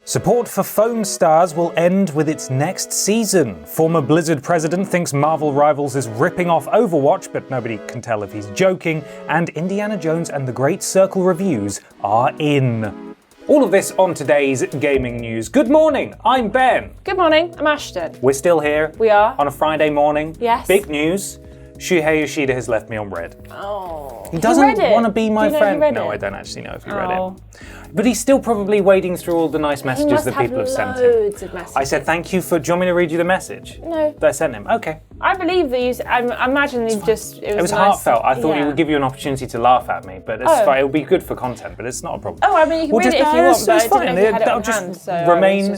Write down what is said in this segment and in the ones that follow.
Support for Foamstars will end with its next season. Former Blizzard president thinks Marvel Rivals is ripping off Overwatch, but nobody can tell if he's joking. And Indiana Jones and the Great Circle reviews are in. All of this on today's gaming news. Good morning, I'm Ben. Good morning, I'm Ashton. We're still here. We are. On a Friday morning. Yes. Big news. Shuhei Yoshida has left me on red. Oh. He doesn't read it? want to be my Do you know friend. he read No, it? I don't actually know if he read it. But he's still probably wading through all the nice messages that people have sent him. Loads of messages. I said thank you for. Do you want me to read you the message? No. That I sent him. Okay. I believe that you. I imagine you just. It was nice. heartfelt. I thought yeah. it would give you an opportunity to laugh at me, but it's fine. It'll be good for content, but it's not a problem. Oh, I mean, you can read it if you want, but I didn't know you had it on hand, so remain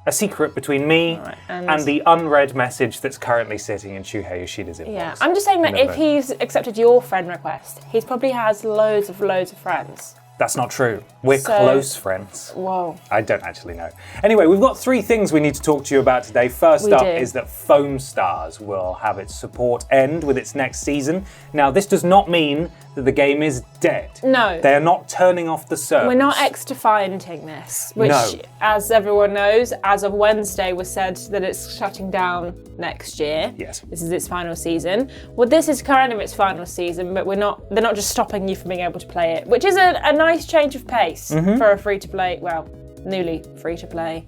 a secret between me Right, and the unread message that's currently sitting in Shuhei Yoshida's inbox. Yeah, I'm just saying that if he's accepted your friend request, he probably has loads of friends. That's not true. We're close friends. Whoa. I don't actually know. Anyway, we've got three things we need to talk to you about today. First up is that Foamstars will have its support end with its next season. Now, this does not mean that the game is dead. No. They are not turning off the servers. We're not X-defianting this, which, as everyone knows, as of Wednesday was said that it's shutting down next year. Yes. This is its final season. Well, this is kind of its final season, but they're not just stopping you from being able to play it, which is a nice change of pace for a free-to-play, well, newly free-to-play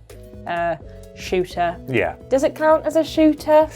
shooter. Yeah. Does it count as a shooter?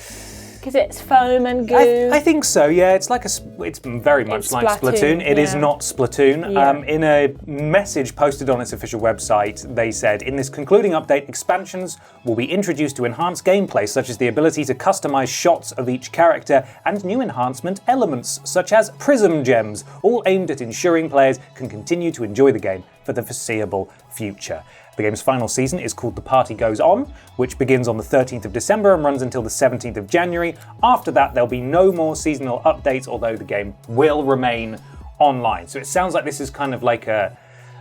Because it's foam and goo. I think so, yeah. It's very much like Splatoon. It is not Splatoon. Yeah. In a message posted on its official website, they said, in this concluding update, expansions will be introduced to enhance gameplay, such as the ability to customize shots of each character and new enhancement elements, such as prism gems, all aimed at ensuring players can continue to enjoy the game for the foreseeable future. The game's final season is called The Party Goes On, which begins on the 13th of December and runs until the 17th of January. After that, there'll be no more seasonal updates, although the game will remain online. So it sounds like this is kind of like an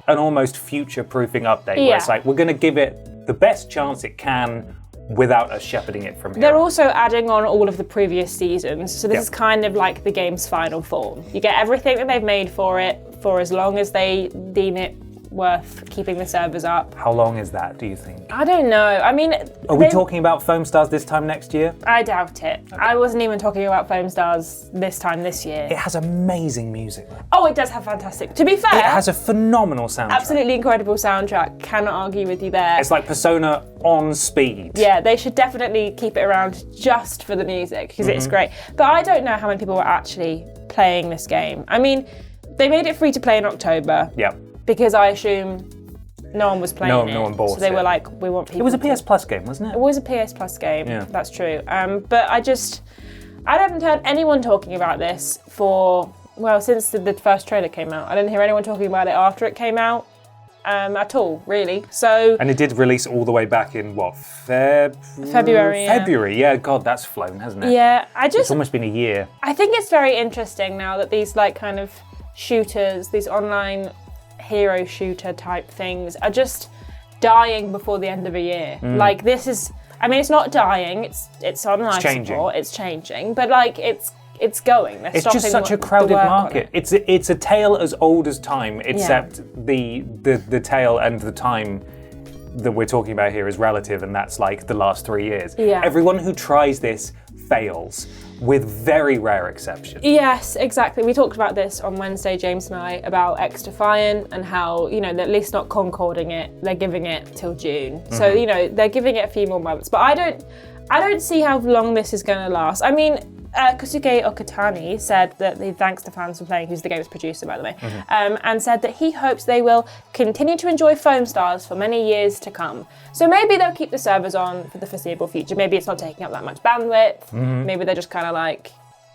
almost future-proofing update, where it's like, we're going to give it the best chance it can without us shepherding it from here. They're also adding on all of the previous seasons, so this is kind of like the game's final form. You get everything that they've made for it for as long as they deem it worth keeping the servers up. How long is that, do you think? I don't know. I mean, are we talking about Foamstars this time next year? I doubt it. Okay. I wasn't even talking about Foamstars this time this year. It has amazing music. Oh, it does have fantastic. To be fair, it has a phenomenal soundtrack. Absolutely incredible soundtrack. Cannot argue with you there. It's like Persona on speed. Yeah, they should definitely keep it around just for the music because it's great. But I don't know how many people were actually playing this game. I mean, they made it free to play in October. Yep. Because I assume no one was playing it. No one bought it. So they were like, we want people. It was a PS Plus game, wasn't it? It was a PS Plus game. Yeah. That's true. But I haven't heard anyone talking about this since the first trailer came out. I didn't hear anyone talking about it after it came out at all, really. So. And it did release all the way back in what? February. February, yeah. God, that's flown, hasn't it? Yeah, it's almost been a year. I think it's very interesting now that these like kind of shooters, these online hero shooter type things are just dying before the end of a year. Like this is, I mean, it's not dying. It's on life support. It's changing, but like it's going. It's just such a crowded market. It's a tale as old as time, except the tale and the time that we're talking about here is relative, and that's like the last 3 years. Yeah. Everyone who tries this fails, with very rare exceptions. Yes, exactly. We talked about this on Wednesday, James and I, about X-Defiant and how, they're at least not concording it. They're giving it till June. So, they're giving it a few more months. But I don't see how long this is going to last. I mean, Kosuke Okatani said that he thanks the fans for playing, who's the game's producer, by the way, and said that he hopes they will continue to enjoy Foamstars for many years to come. So maybe they'll keep the servers on for the foreseeable future. Maybe it's not taking up that much bandwidth. Maybe they're just kind of like,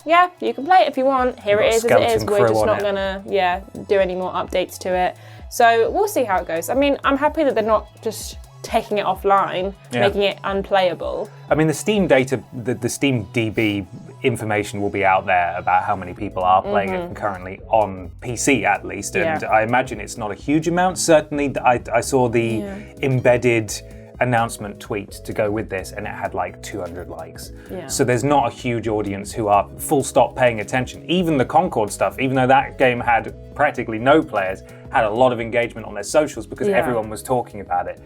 yeah, you can play it if you want. Here it is as it is. We're just not going to, do any more updates to it. So we'll see how it goes. I mean, I'm happy that they're not just taking it offline, making it unplayable. I mean, the Steam data, the Steam DB information will be out there about how many people are playing it currently on PC at least, and I imagine it's not a huge amount. Certainly, I saw the embedded announcement tweet to go with this, and it had like 200 likes. So there's not a huge audience who are full stop paying attention. Even the Concord stuff, even though that game had practically no players, had a lot of engagement on their socials because everyone was talking about it.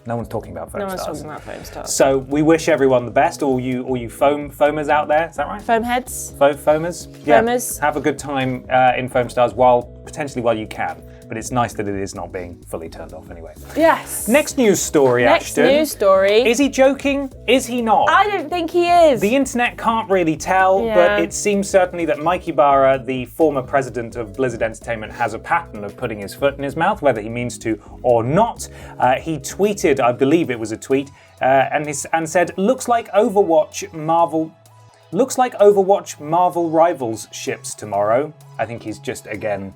No one's talking about Foamstars. No one's talking about Foamstars. So we wish everyone the best, all you foamers out there. Is that right? Foam heads. Foamers. Yeah. Foamers. Have a good time in Foamstars potentially while you can. But it's nice that it is not being fully turned off anyway. Yes. Next news story, Ashton. Next news story. Is he joking? Is he not? I don't think he is. The internet can't really tell, but it seems certainly that Mike Ybarra, the former president of Blizzard Entertainment, has a pattern of putting his foot in his mouth, whether he means to or not. He tweeted, I believe it was a tweet, and said, looks like Overwatch Marvel Rivals ships tomorrow. I think he's just, again,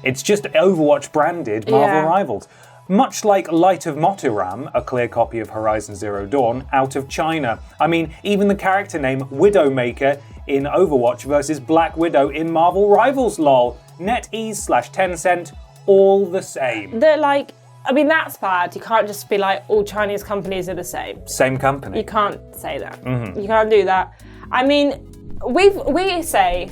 it's just Overwatch branded Marvel Rivals. Much like Light of Motiram, a clear copy of Horizon Zero Dawn, out of China. I mean, even the character name Widowmaker in Overwatch versus Black Widow in Marvel Rivals, lol. NetEase/Tencent, all the same. They're that's bad. You can't just be like, all Chinese companies are the same. Same company. You can't say that. You can't do that. I mean, we say,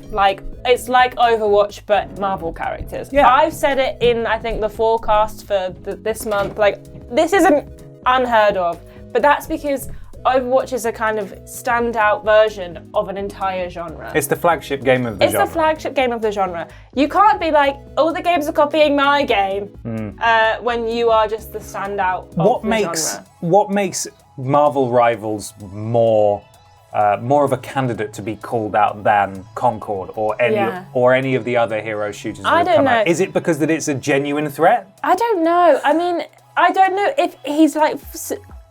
it's like Overwatch, but Marvel characters. Yeah. I've said it in, I think, the forecast for this month. This isn't unheard of, but that's because Overwatch is a kind of standout version of an entire genre. It's the flagship game of the genre. It's the flagship game of the genre. You can't be like, all the games are copying my game, when you are just the standout of the genre. What makes Marvel Rivals more of a candidate to be called out than Concord or any of the other hero shooters that have come out? Is it because that it's a genuine threat? I don't know. I mean, I don't know if he's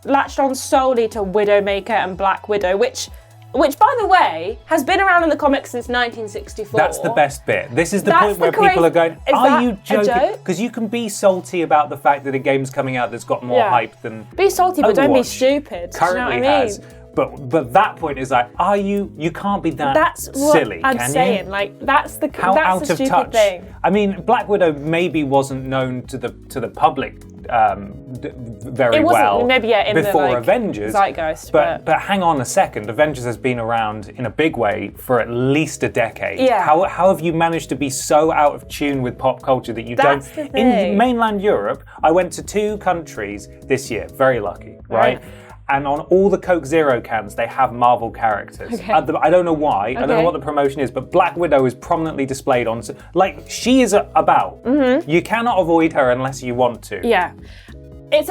latched on solely to Widowmaker and Black Widow, which by the way has been around in the comics since 1964. That's the best bit. This is the point where people are going, are you joking? Because you can be salty about the fact that a game's coming out that's got more hype than Be salty, but don't be stupid. Currently has. But that point is are you can't be that silly, I'm can saying. you? That's the How that's out the of stupid touch. thing. I mean, Black Widow maybe wasn't known to the public very well in before the Avengers. Zeitgeist. But hang on a second, Avengers has been around in a big way for at least a decade. Yeah. How have you managed to be so out of tune with pop culture that you That's don't? the thing. In mainland Europe, I went to 2 countries this year. Very lucky, right? And on all the Coke Zero cans, they have Marvel characters. Okay. I don't know why. I don't know what the promotion is, but Black Widow is prominently displayed on. She is about. You cannot avoid her unless you want to. Yeah. That's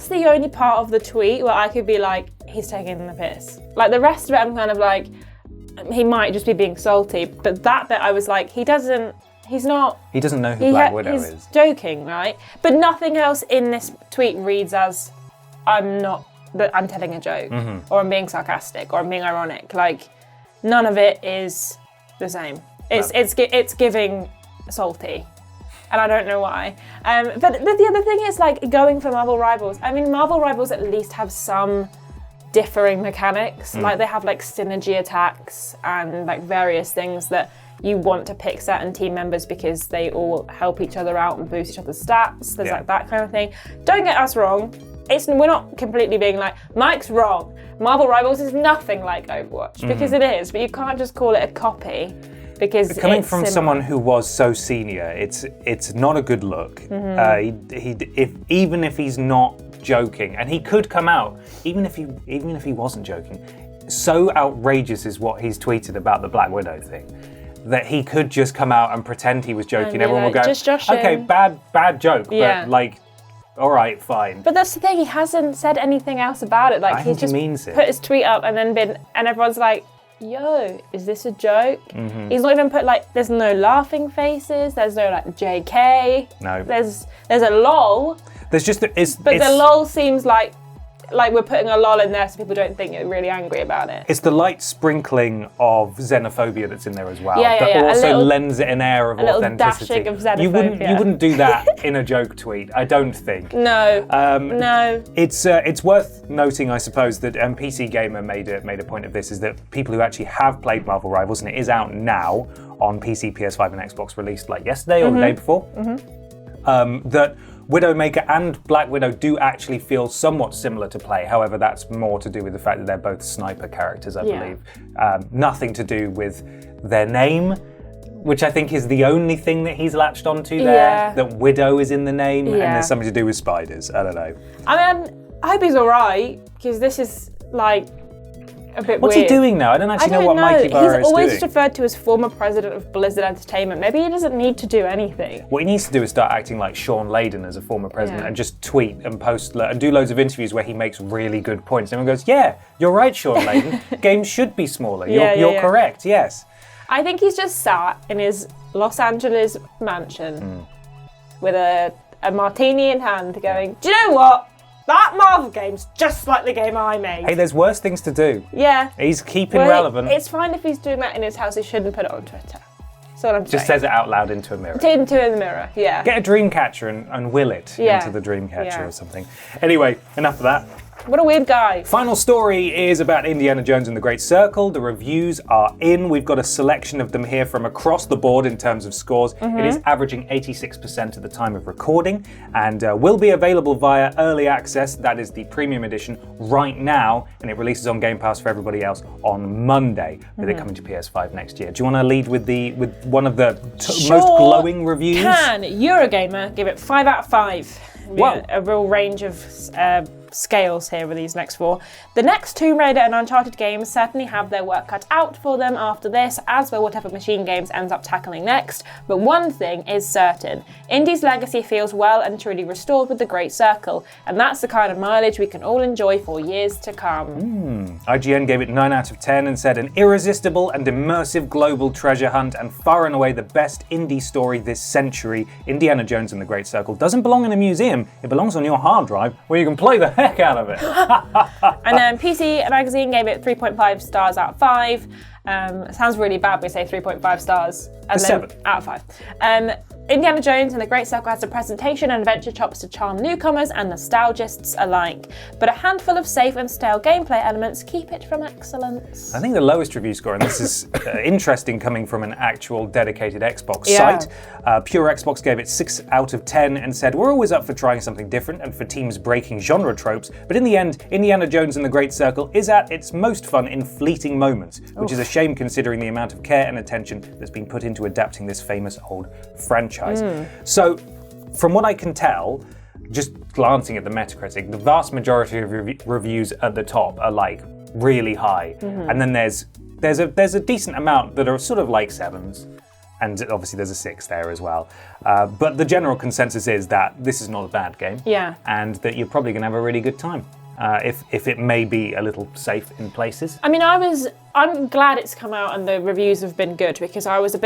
the only part of the tweet where I could be like, he's taking the piss. The rest of it, I'm kind of like, he might just be being salty. But that bit, I was like, he's not. He doesn't know who Black Widow is. He's joking, right? But nothing else in this tweet reads as, I'm telling a joke, or I'm being sarcastic, or I'm being ironic. None of it is the same. It's giving salty, and I don't know why. But the other thing is going for Marvel Rivals. I mean, Marvel Rivals at least have some differing mechanics. They have synergy attacks and various things that you want to pick certain team members because they all help each other out and boost each other's stats. There's that kind of thing. Don't get us wrong. We're not completely being Mike's wrong. Marvel Rivals is nothing like Overwatch, because it is, but you can't just call it a copy because coming it's from similar. someone who was so senior, it's not a good look. Even if he's not joking, and he could come out even if he wasn't joking. So outrageous is what he's tweeted about the Black Widow thing that he could just come out and pretend he was joking. Everyone will go, just joshing. okay, bad joke, but all right, fine. But that's the thing, he hasn't said anything else about it. I He's think just he means it. put his tweet up and and everyone's like, yo, is this a joke? He's not even put there's no laughing faces, there's no JK. No. There's a lol. There's just the lol seems like we're putting a lol in there so people don't think you're really angry about it. It's the light sprinkling of xenophobia that's in there as well. Yeah. That also lends it an air of authenticity. A little dashing of xenophobia. You wouldn't do that in a joke tweet, I don't think. No. No. It's worth noting, I suppose, that PC Gamer made a point of this, is that people who actually have played Marvel Rivals, and it is out now on PC, PS5 and Xbox, released yesterday or the day before, that Widowmaker and Black Widow do actually feel somewhat similar to play. However, that's more to do with the fact that they're both sniper characters, I believe. Nothing to do with their name, which I think is the only thing that he's latched onto there. Yeah. That Widow is in the name, and Yeah. there's something to do with spiders. I don't know. I mean, I hope he's alright, because this is, like, a bit What's weird. he doing now? I don't actually I don't know what Mike Ybarra He's is always doing. referred to as former president of Blizzard Entertainment. Maybe he doesn't need to do anything. What he needs to do is start acting like Sean Layden as a former president Yeah. and just tweet and post and do loads of interviews where he makes really good points. And everyone goes, yeah, you're right, Sean Layden. Games should be smaller. You're correct, yes. I think he's just sat in his Los Angeles mansion with a martini in hand going, do you know what? That Marvel game's just like the game I made. Hey, there's worse things to do. Yeah. He's keeping relevant. It's fine if he's doing that in his house. He shouldn't put it on Twitter. That's what I'm Just saying. says it out loud into a mirror. Into the mirror, yeah. Get a Dreamcatcher and will it into the Dreamcatcher or something. Anyway, enough of that. What a weird guy. Final story is about Indiana Jones and the Great Circle. The reviews are in. We've got a selection of them here from across the board in terms of scores. It is averaging 86% at the time of recording and will be available via early access. That is the premium edition right now, and it releases on Game Pass for everybody else on Monday, with it coming to PS5 next year. Do you want to lead with one of the most glowing reviews? Can Eurogamer give it 5 out of 5? Whoa. A real range of scales here with these next 4. The next Tomb Raider and Uncharted games certainly have their work cut out for them after this, as will whatever Machine Games ends up tackling next. But one thing is certain, Indie's legacy feels well and truly restored with the Great Circle, and that's the kind of mileage we can all enjoy for years to come. IGN gave it 9 out of 10 and said, an irresistible and immersive global treasure hunt and far and away the best indie story this century. Indiana Jones and the Great Circle doesn't belong in a museum, it belongs on your hard drive where you can play the heck out of it. And then PC Magazine gave it 3.5 stars out of 5. It sounds really bad when we say 3.5 stars. And then 7. Out of 5. Indiana Jones and the Great Circle has a presentation and adventure chops to charm newcomers and nostalgists alike, but a handful of safe and stale gameplay elements keep it from excellence. I think the lowest review score, and this is interesting coming from an actual dedicated Xbox Yeah. site, Pure Xbox gave it 6 out of 10 and said, we're always up for trying something different and for teams breaking genre tropes, but in the end, Indiana Jones and the Great Circle is at its most fun in fleeting moments, which is a shame considering the amount of care and attention that's been put into adapting this famous old franchise. So, from what I can tell, just glancing at the Metacritic, the vast majority of reviews at the top are like really high, and then there's a decent amount that are sort of like 7s, and obviously there's a 6 there as well. But the general consensus is that this is not a bad game, and that you're probably going to have a really good time. If it may be a little safe in places. I mean, I'm glad it's come out and the reviews have been good, because I wasn't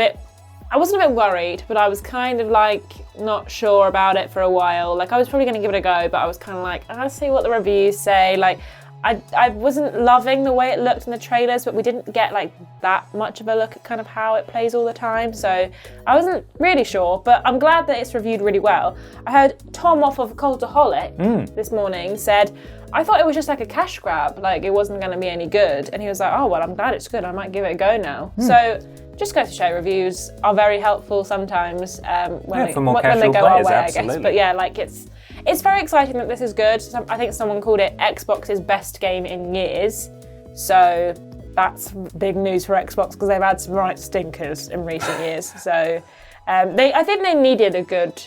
a bit worried, but I was kind of like not sure about it for a while. Like, I was probably going to give it a go, but I was kind of like, I'll see what the reviews say. Like, I wasn't loving the way it looked in the trailers, but we didn't get like that much of a look at kind of how it plays all the time. So I wasn't really sure, but I'm glad that it's reviewed really well. I heard Tom off of Cultaholic this morning said, I thought it was just like a cash grab, like it wasn't going to be any good. And he was like, oh, well, I'm glad it's good. I might give it a go now. So just go to show reviews are very helpful sometimes when they go our way, I guess. But yeah, like it's very exciting that this is good. I think someone called it Xbox's best game in years. So that's big news for Xbox, because they've had some right stinkers in recent years. So I think they needed a good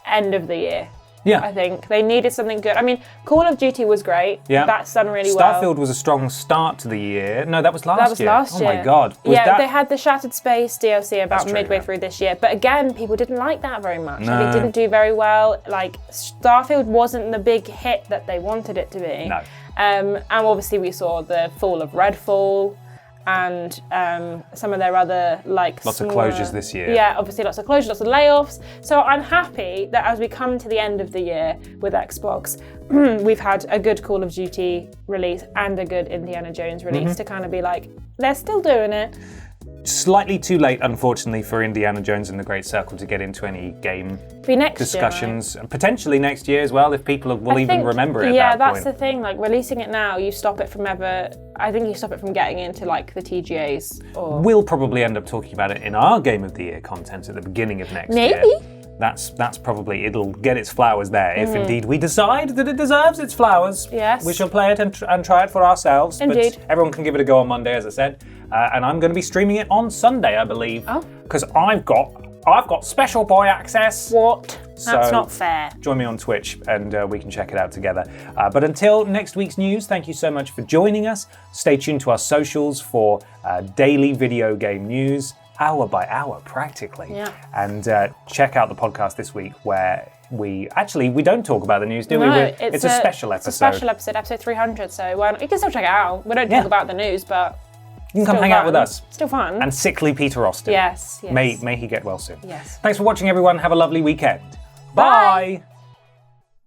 end of the year. Yeah. I think they needed something good. I mean, Call of Duty was great. Yeah. That's done really well. Starfield was a strong start to the year. No, that was last year. That was last year. Oh my God. They had the Shattered Space DLC about midway through this year. But again, people didn't like that very much. No. It didn't do very well. Like, Starfield wasn't the big hit that they wanted it to be. No. And obviously we saw the fall of Redfall and some of their other like lots of closures this year. Yeah, obviously lots of closures, lots of layoffs. So I'm happy that as we come to the end of the year with Xbox, we've had a good Call of Duty release and a good Indiana Jones release to kind of be like, they're still doing it. Slightly too late, unfortunately, for Indiana Jones and the Great Circle to get into any game discussions. Year, right? Potentially next year as well, if people will even remember it. Yeah, at that that's point. the thing. Like, releasing it now, you stop it from ever. I think you stop it from getting into like the TGAs. Or We'll probably end up talking about it in our Game of the Year content at the beginning of next year. maybe. that's probably, it'll get its flowers there. If indeed we decide that it deserves its flowers, Yes. we shall play it and try it for ourselves. Indeed. But everyone can give it a go on Monday, as I said. And I'm going to be streaming it on Sunday, I believe. Oh. Because I've got special boy access. What? That's So, not fair. Join me on Twitch and we can check it out together. But until next week's news, thank you so much for joining us. Stay tuned to our socials for daily video game news, hour by hour practically. Yeah. And check out the podcast this week where we don't talk about the news, do we? No, It's a special episode. It's a special episode, episode 300. So you can still check it out. We don't talk about the news, but you can come hang out with us. Still fun. And sickly Peter Austin. Yes. May he get well soon. Yes. Thanks for watching, everyone. Have a lovely weekend. Bye. Bye.